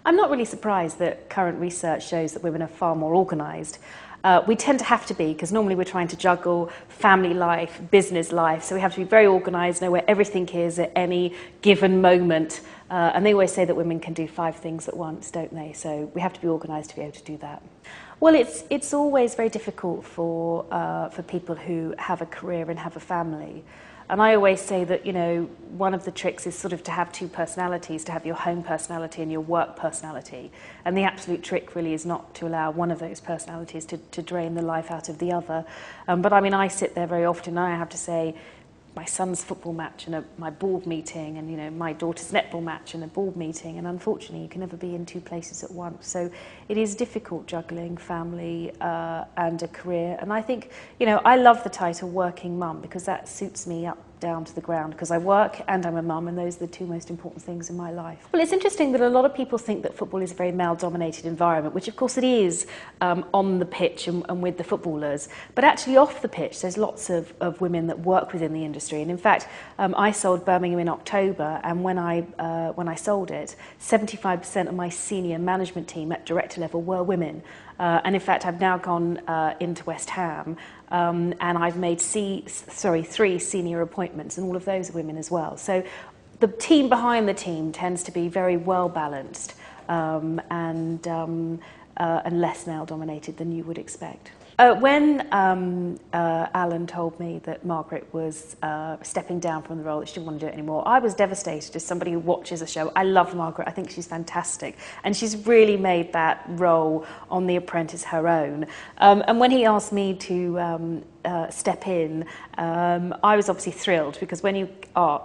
I'm not really surprised that current research shows that women are far more organised. We tend to have to be, because normally we're trying to juggle family life, business life, so we have to be very organised, know where everything is at any given moment. And they always say that women can do 5 things at once, don't they? So we have to be organised to be able to do that. Well, it's always very difficult for people who have a career and have a family. And I always say that, you know, one of the tricks is sort of to have 2 personalities, to have your home personality and your work personality. And the absolute trick really is not to allow one of those personalities to drain the life out of the other. But I mean, I sit there very often and I have to say, my son's football match and my board meeting, and you know, my daughter's netball match and a board meeting, and unfortunately you can never be in 2 places at once. So it is difficult juggling family and a career. And I think, you know, I love the title working mum because that suits me up down to the ground, because I work and I'm a mum, and those are the 2 most important things in my life. Well, it's interesting that a lot of people think that football is a very male-dominated environment, which of course it is on the pitch and with the footballers, but actually off the pitch there's lots of women that work within the industry. And in fact, I sold Birmingham in October, and when I sold it, 75% of my senior management team at director level were women. And in fact, I've now gone into West Ham, and I've made 3 senior appointments, and all of those are women as well. So the team behind the team tends to be very well balanced and less male-dominated than you would expect. When Alan told me that Margaret was stepping down from the role, that she didn't want to do it anymore, I was devastated as somebody who watches a show. I love Margaret. I think she's fantastic. And she's really made that role on The Apprentice her own. And when he asked me to step in, I was obviously thrilled, because when you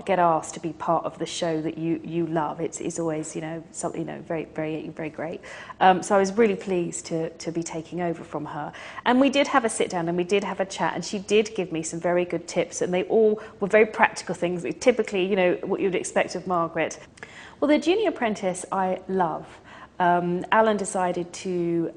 get asked to be part of the show that you love, it's always, you know, something, you know, very, very, very great. So I was really pleased to be taking over from her. And we did have a sit down and we did have a chat, and she did give me some very good tips, and they all were very practical things, typically, you know, what you'd expect of Margaret. Well, the Junior Apprentice I love. Alan decided to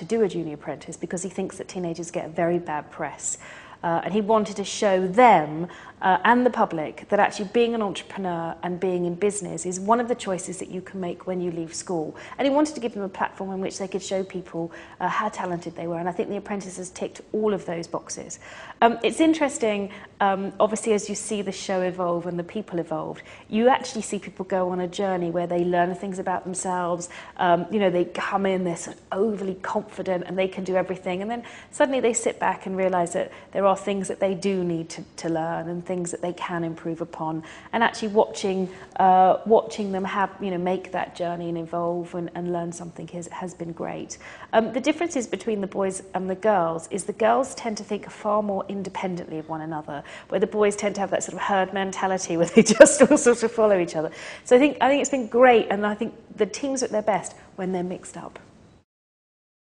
do a Junior Apprentice because he thinks that teenagers get a very bad press. And he wanted to show them and the public that actually being an entrepreneur and being in business is one of the choices that you can make when you leave school. And he wanted to give them a platform in which they could show people how talented they were. And I think The Apprentice has ticked all of those boxes. It's interesting, obviously, as you see the show evolve and the people evolve, you actually see people go on a journey where they learn things about themselves. You know, they come in, they're sort of overly confident and they can do everything. And then suddenly they sit back and realize that there are things that they do need to learn and things that they can improve upon. And actually watching them have, you know, make that journey and evolve and learn something has been great. The differences between the boys and the girls is the girls tend to think far more independently of one another, where the boys tend to have that sort of herd mentality where they just all sort of follow each other. So I think it's been great, and I think the teams are at their best when they're mixed up.